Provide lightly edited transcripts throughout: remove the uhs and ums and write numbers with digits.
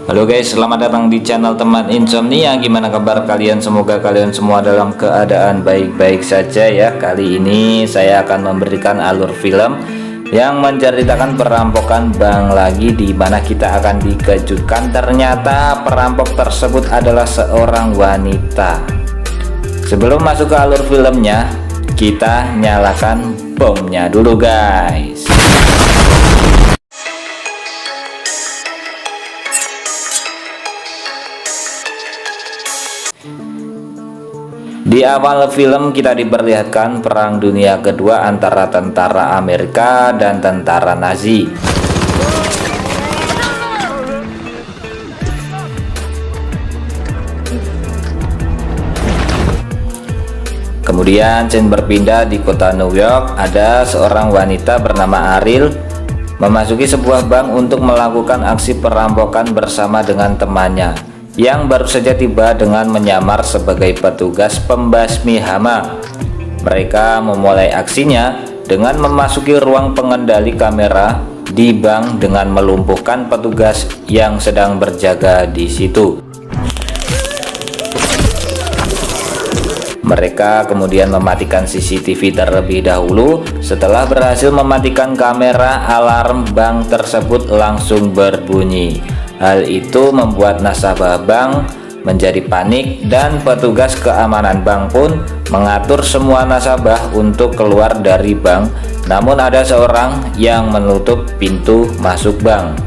Halo guys, selamat datang di channel teman insomnia. Gimana kabar kalian? Semoga kalian semua dalam keadaan baik-baik saja ya. Kali ini saya akan memberikan alur film yang menceritakan perampokan bank lagi, di mana kita akan dikejutkan ternyata perampok tersebut adalah seorang wanita. Sebelum masuk ke alur filmnya, kita nyalakan bomnya dulu guys. Di awal film kita diperlihatkan Perang Dunia Kedua antara tentara Amerika dan tentara Nazi. Kemudian scene berpindah di kota New York. Ada seorang wanita bernama Ariel memasuki sebuah bank untuk melakukan aksi perampokan bersama dengan temannya yang baru saja tiba dengan menyamar sebagai petugas pembasmi hama. Mereka memulai aksinya dengan memasuki ruang pengendali kamera di bank dengan melumpuhkan petugas yang sedang berjaga di situ. Mereka kemudian mematikan CCTV terlebih dahulu. Setelah berhasil mematikan kamera, alarm bank tersebut langsung berbunyi. Hal itu membuat nasabah bank menjadi panik dan petugas keamanan bank pun mengatur semua nasabah untuk keluar dari bank. Namun ada seorang yang menutup pintu masuk bank.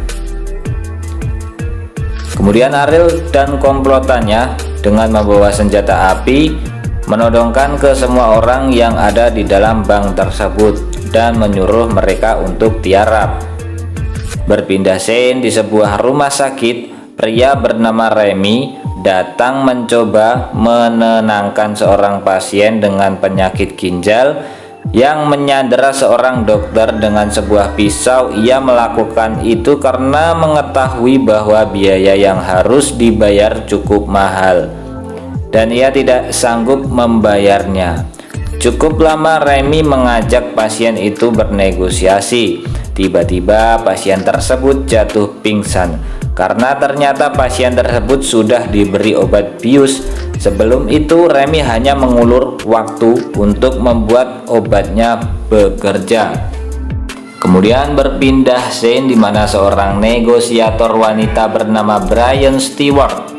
Kemudian Ariel dan komplotannya dengan membawa senjata api menodongkan ke semua orang yang ada di dalam bank tersebut dan menyuruh mereka untuk tiarap. Berpindah scene di sebuah rumah sakit, pria bernama Remy datang mencoba menenangkan seorang pasien dengan penyakit ginjal yang menyandera seorang dokter dengan sebuah pisau. Ia melakukan itu karena mengetahui bahwa biaya yang harus dibayar cukup mahal dan ia tidak sanggup membayarnya. Cukup lama Remy mengajak pasien itu bernegosiasi. Tiba-tiba pasien tersebut jatuh pingsan karena ternyata pasien tersebut sudah diberi obat bius. Sebelum itu Remy hanya mengulur waktu untuk membuat obatnya bekerja. Kemudian berpindah scene di mana seorang negosiator wanita bernama Brian Stewart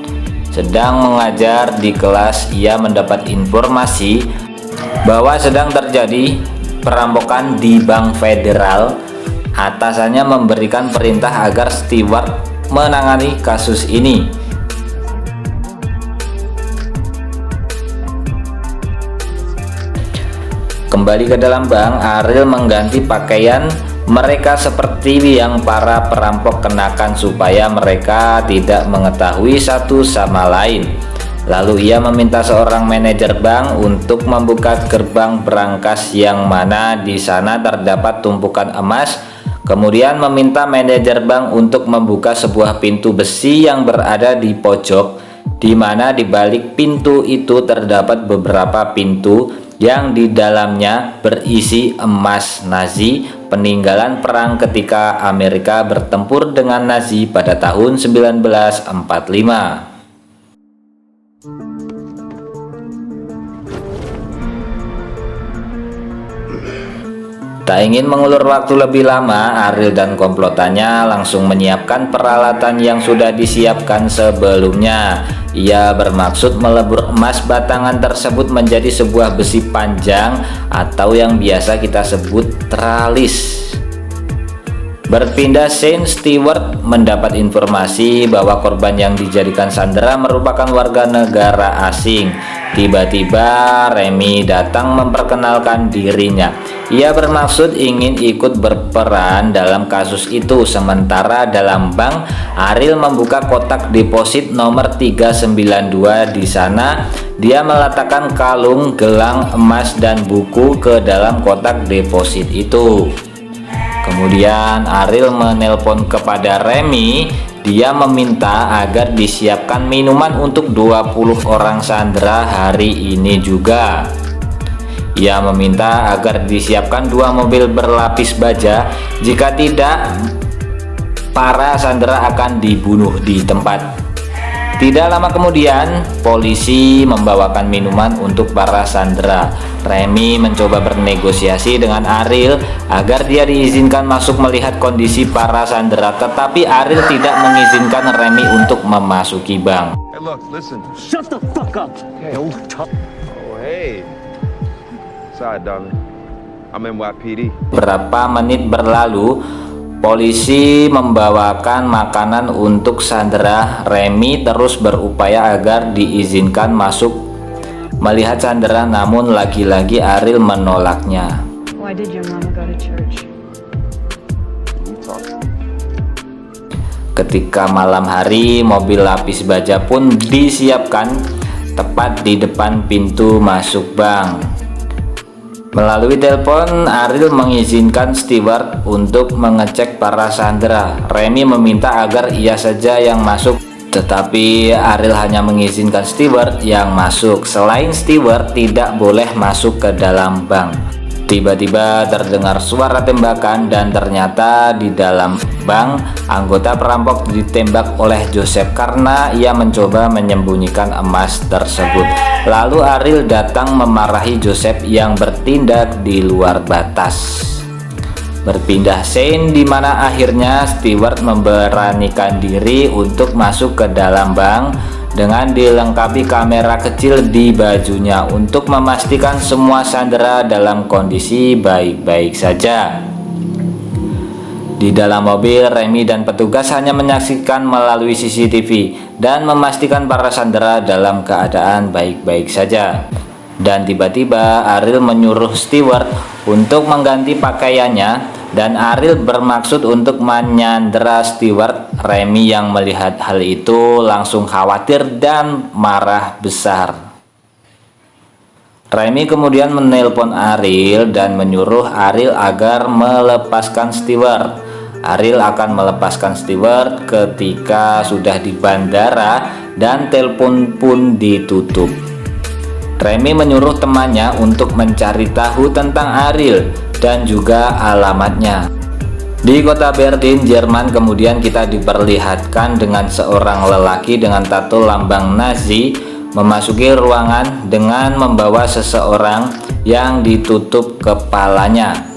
sedang mengajar di kelas. Ia mendapat informasi bahwa sedang terjadi perampokan di Bank Federal. Atasannya memberikan perintah agar Stewart menangani kasus ini. Kembali ke dalam bank, Ariel mengganti pakaian mereka seperti yang para perampok kenakan supaya mereka tidak mengetahui satu sama lain. Lalu ia meminta seorang manajer bank untuk membuka gerbang berangkas yang mana di sana terdapat tumpukan emas. Kemudian meminta manajer bank untuk membuka sebuah pintu besi yang berada di pojok, di mana di balik pintu itu terdapat beberapa pintu yang di dalamnya berisi emas Nazi peninggalan perang ketika Amerika bertempur dengan Nazi pada tahun 1945. Tak ingin mengulur waktu lebih lama, Ariel dan komplotannya langsung menyiapkan peralatan yang sudah disiapkan sebelumnya. Ia bermaksud melebur emas batangan tersebut menjadi sebuah besi panjang atau yang biasa kita sebut tralis. Berpindah scene, Stewart mendapat informasi bahwa korban yang dijadikan sandera merupakan warga negara asing. Tiba-tiba Remy datang memperkenalkan dirinya. Ia bermaksud ingin ikut berperan dalam kasus itu. Sementara dalam bank, Ariel membuka kotak deposit nomor 392. Di sana dia meletakkan kalung, gelang emas dan buku ke dalam kotak deposit itu. Kemudian Ariel menelpon kepada Remy. Dia meminta agar disiapkan minuman untuk 20 orang sandera hari ini juga. Ia meminta agar disiapkan 2 mobil berlapis baja. Jika tidak, para sandera akan dibunuh di tempat. Tidak lama kemudian, polisi membawakan minuman untuk para sandera. Remy mencoba bernegosiasi dengan Ariel agar dia diizinkan masuk melihat kondisi para sandera, tetapi Ariel tidak mengizinkan Remy untuk memasuki bank. Hey, look, listen. Shut the fuck up. Okay. Don't talk. Oh, hey. Sorry, darling. I'm NYPD. Beberapa menit berlalu, polisi membawakan makanan untuk sandera. Remy terus berupaya agar diizinkan masuk melihat sandera, namun lagi-lagi Ariel menolaknya. Why did your mama go to church? Ketika malam hari, mobil lapis baja pun disiapkan tepat di depan pintu masuk bank. Melalui telepon, Ariel mengizinkan steward untuk mengecek para sandera. Remy meminta agar ia saja yang masuk, tetapi Ariel hanya mengizinkan steward yang masuk. Selain steward, tidak boleh masuk ke dalam bank. Tiba-tiba terdengar suara tembakan dan ternyata di dalam bank anggota perampok ditembak oleh Joseph karena ia mencoba menyembunyikan emas tersebut. Lalu Ariel datang memarahi Joseph yang bertindak di luar batas. Berpindah scene di mana akhirnya steward memberanikan diri untuk masuk ke dalam bank dengan dilengkapi kamera kecil di bajunya untuk memastikan semua sandera dalam kondisi baik-baik saja. Di dalam mobil, Remy dan petugas hanya menyaksikan melalui CCTV dan memastikan para sandera dalam keadaan baik-baik saja. Dan tiba-tiba Ariel menyuruh steward untuk mengganti pakaiannya, dan Ariel bermaksud untuk menyandera steward. Remy yang melihat hal itu langsung khawatir dan marah besar. Remy kemudian menelpon Ariel dan menyuruh Ariel agar melepaskan steward. Ariel akan melepaskan steward ketika sudah di bandara dan telepon pun ditutup. Remy menyuruh temannya untuk mencari tahu tentang Ariel dan juga alamatnya. Di kota Berlin, Jerman, kemudian kita diperlihatkan dengan seorang lelaki dengan tato lambang Nazi memasuki ruangan dengan membawa seseorang yang ditutup kepalanya.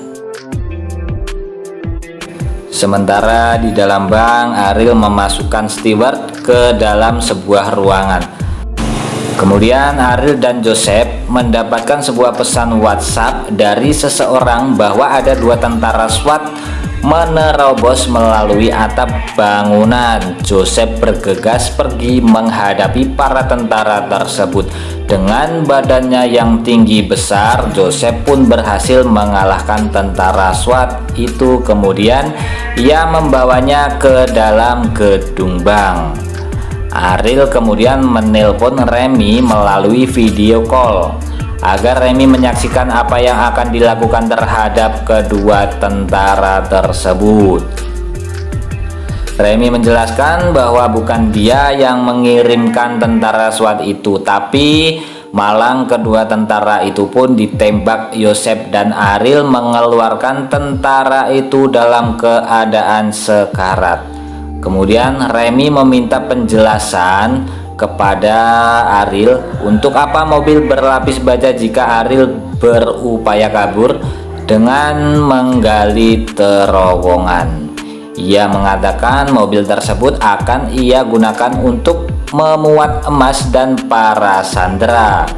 Sementara di dalam bank, Ariel memasukkan steward ke dalam sebuah ruangan. Kemudian Ariel dan Joseph mendapatkan sebuah pesan WhatsApp dari seseorang bahwa ada 2 tentara SWAT menerobos melalui atap bangunan. Joseph bergegas pergi menghadapi para tentara tersebut. Dengan badannya yang tinggi besar, Joseph pun berhasil mengalahkan tentara SWAT itu. Kemudian ia membawanya ke dalam gedung bank. Ariel kemudian menelpon Remy melalui video call agar Remy menyaksikan apa yang akan dilakukan terhadap kedua tentara tersebut. Remy menjelaskan bahwa bukan dia yang mengirimkan tentara SWAT itu, tapi malang kedua tentara itu pun ditembak. Joseph dan Ariel mengeluarkan tentara itu dalam keadaan sekarat. Kemudian Remy meminta penjelasan kepada Ariel untuk apa mobil berlapis baja jika Ariel berupaya kabur dengan menggali terowongan. Ia mengatakan mobil tersebut akan ia gunakan untuk memuat emas dan para sandera.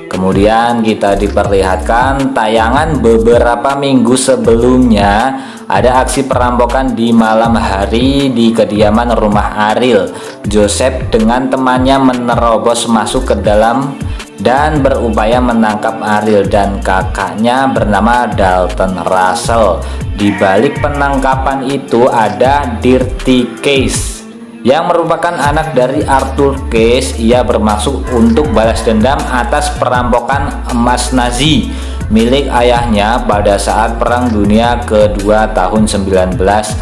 Kemudian kita diperlihatkan tayangan beberapa minggu sebelumnya ada aksi perampokan di malam hari di kediaman rumah Ariel. Joseph dengan temannya menerobos masuk ke dalam dan berupaya menangkap Ariel dan kakaknya bernama Dalton Russell. Di balik penangkapan itu ada Dirty Case yang merupakan anak dari Arthur Case. Ia bermaksud untuk balas dendam atas perampokan emas Nazi milik ayahnya pada saat Perang Dunia Kedua tahun 1945.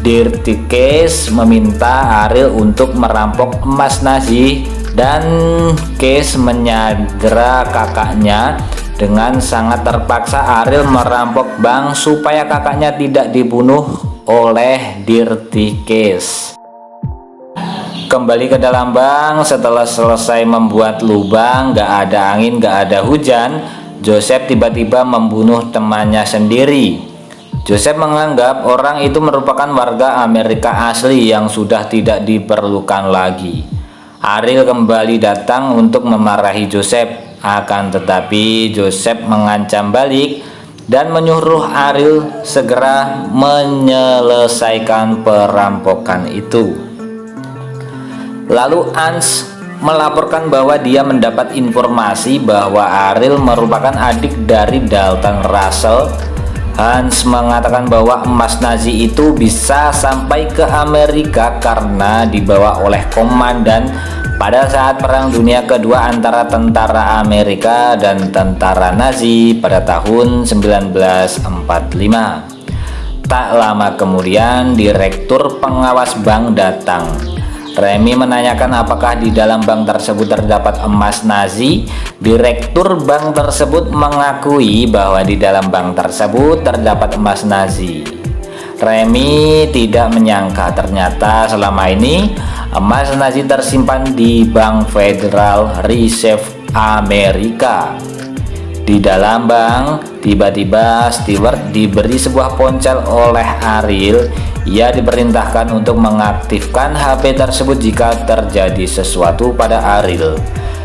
Dirty Case meminta Ariel untuk merampok emas Nazi dan Case menyandera kakaknya. Dengan sangat terpaksa Ariel merampok bank supaya kakaknya tidak dibunuh oleh Dirty Cash. Kembali ke dalam bank setelah selesai membuat lubang, gak ada angin, gak ada hujan, Joseph tiba-tiba membunuh temannya sendiri. Joseph menganggap orang itu merupakan warga Amerika asli yang sudah tidak diperlukan lagi. Ariel kembali datang untuk memarahi Joseph, akan tetapi Joseph mengancam balik dan menyuruh Ariel segera menyelesaikan perampokan itu. Lalu Hans melaporkan bahwa dia mendapat informasi bahwa Ariel merupakan adik dari Dalton Russell. Hans mengatakan bahwa emas Nazi itu bisa sampai ke Amerika karena dibawa oleh komandan pada saat Perang Dunia Kedua antara tentara Amerika dan tentara Nazi pada tahun 1945. Tak lama kemudian Direktur Pengawas Bank datang. Remy menanyakan apakah di dalam bank tersebut terdapat emas Nazi. Direktur bank tersebut mengakui bahwa di dalam bank tersebut terdapat emas Nazi. Remy tidak menyangka ternyata selama ini emas Nazi tersimpan di Bank Federal Reserve Amerika. Di dalam bank, tiba-tiba Stewart diberi sebuah ponsel oleh Ariel. Ia diperintahkan untuk mengaktifkan HP tersebut jika terjadi sesuatu pada Ariel.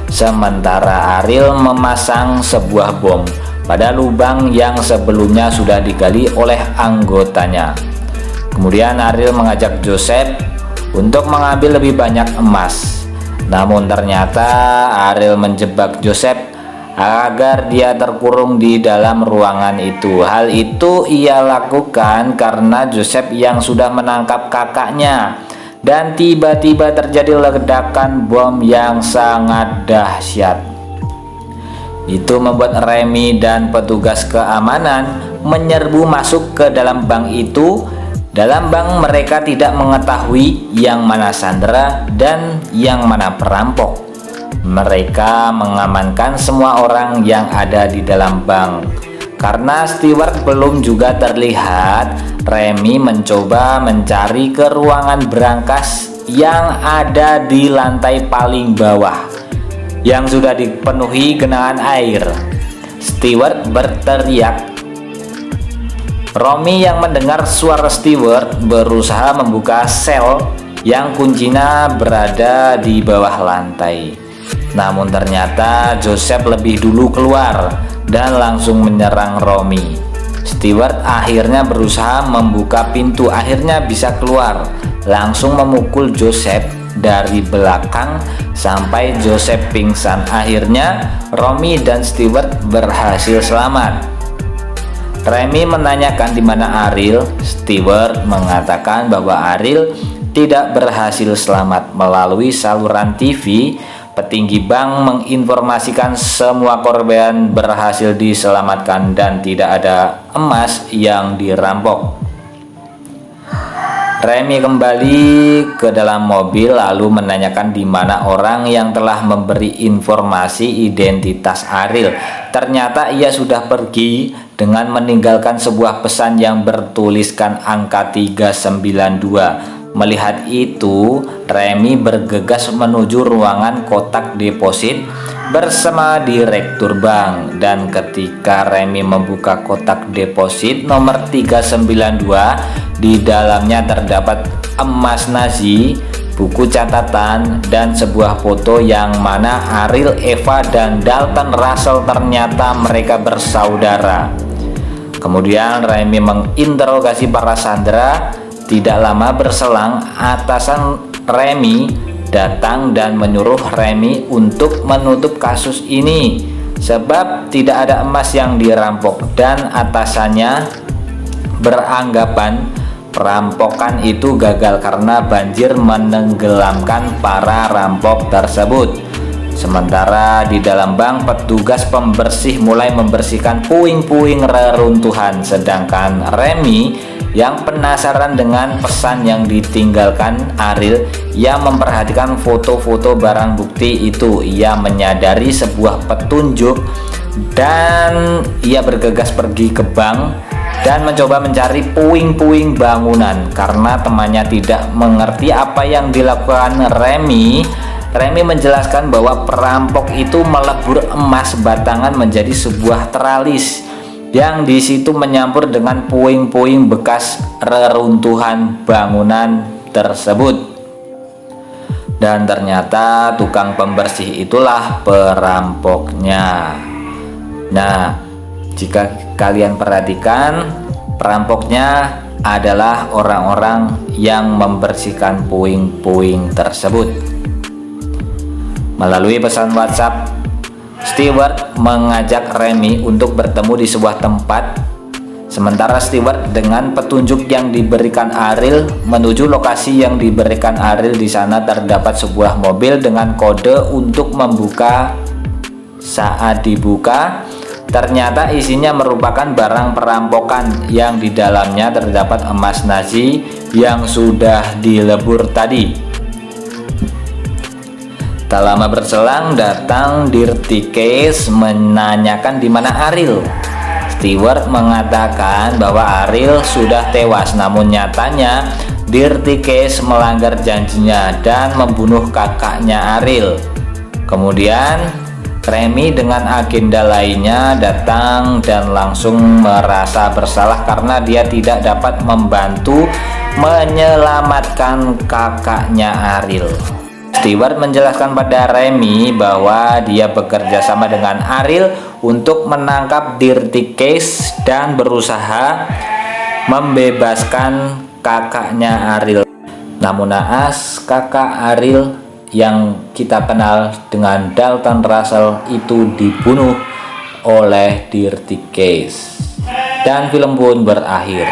Sementara Ariel memasang sebuah bom pada lubang yang sebelumnya sudah digali oleh anggotanya. Kemudian Ariel mengajak Joseph untuk mengambil lebih banyak emas. Namun ternyata Ariel menjebak Joseph agar dia terkurung di dalam ruangan itu. Hal itu ia lakukan karena Joseph yang sudah menangkap kakaknya, dan tiba-tiba terjadi ledakan bom yang sangat dahsyat. Itu membuat Remy dan petugas keamanan menyerbu masuk ke dalam bank itu. Dalam bank mereka tidak mengetahui yang mana Sandra dan yang mana perampok. Mereka mengamankan semua orang yang ada di dalam bank. Karena Stewart belum juga terlihat, Remy mencoba mencari ke ruangan berangkas yang ada di lantai paling bawah yang sudah dipenuhi genangan air. Stewart berteriak. Romy yang mendengar suara Stewart berusaha membuka sel yang kuncinya berada di bawah lantai. Namun ternyata Joseph lebih dulu keluar dan langsung menyerang Romy. Stewart akhirnya berusaha membuka pintu, akhirnya bisa keluar, langsung memukul Joseph dari belakang sampai Joseph pingsan. Akhirnya Romy dan Stewart berhasil selamat. Remy menanyakan di mana Ariel. Stewart mengatakan bahwa Ariel tidak berhasil selamat. Melalui saluran TV, petinggi bank menginformasikan semua korban berhasil diselamatkan dan tidak ada emas yang dirampok. Remy kembali ke dalam mobil lalu menanyakan di mana orang yang telah memberi informasi identitas Ariel. Ternyata ia sudah pergi dengan meninggalkan sebuah pesan yang bertuliskan angka 392. Melihat itu, Remy bergegas menuju ruangan kotak deposit bersama direktur bank. Dan ketika Remy membuka kotak deposit nomor 392, di dalamnya terdapat emas Nazi, buku catatan, dan sebuah foto yang mana Ariel, Eva, dan Dalton Russell ternyata mereka bersaudara. Kemudian Remy menginterogasi para sandera. Tidak lama berselang, atasan Remy datang dan menyuruh Remy untuk menutup kasus ini sebab tidak ada emas yang dirampok, dan atasannya beranggapan perampokan itu gagal karena banjir menenggelamkan para rampok tersebut. Sementara di dalam bank, petugas pembersih mulai membersihkan puing-puing reruntuhan, sedangkan Remy yang penasaran dengan pesan yang ditinggalkan Ariel, yang memperhatikan foto-foto barang bukti itu. Ia menyadari sebuah petunjuk dan ia bergegas pergi ke bank dan mencoba mencari puing-puing bangunan. Karena temannya tidak mengerti apa yang dilakukan Remy menjelaskan bahwa perampok itu melebur emas batangan menjadi sebuah teralis yang di situ menyampur dengan puing-puing bekas reruntuhan bangunan tersebut. Dan ternyata tukang pembersih itulah perampoknya. Nah, jika kalian perhatikan, perampoknya adalah orang-orang yang membersihkan puing-puing tersebut. Melalui pesan WhatsApp, Stewart mengajak Remy untuk bertemu di sebuah tempat. Sementara Stewart dengan petunjuk yang diberikan Ariel menuju lokasi yang diberikan Ariel. Di sana terdapat sebuah mobil dengan kode untuk membuka. Saat dibuka, ternyata isinya merupakan barang perampokan yang di dalamnya terdapat emas Nazi yang sudah dilebur tadi. Tak lama berselang datang Dirty Case menanyakan di mana Ariel. Stewart mengatakan bahwa Ariel sudah tewas, namun nyatanya Dirty Case melanggar janjinya dan membunuh kakaknya Ariel. Kemudian Remy dengan agenda lainnya datang dan langsung merasa bersalah karena dia tidak dapat membantu menyelamatkan kakaknya Ariel. Stewart menjelaskan pada Remy bahwa dia bekerja sama dengan Ariel untuk menangkap Dirty Case dan berusaha membebaskan kakaknya Ariel. Namun naas, kakak Ariel yang kita kenal dengan Dalton Russell itu dibunuh oleh Dirty Case. Dan film pun berakhir.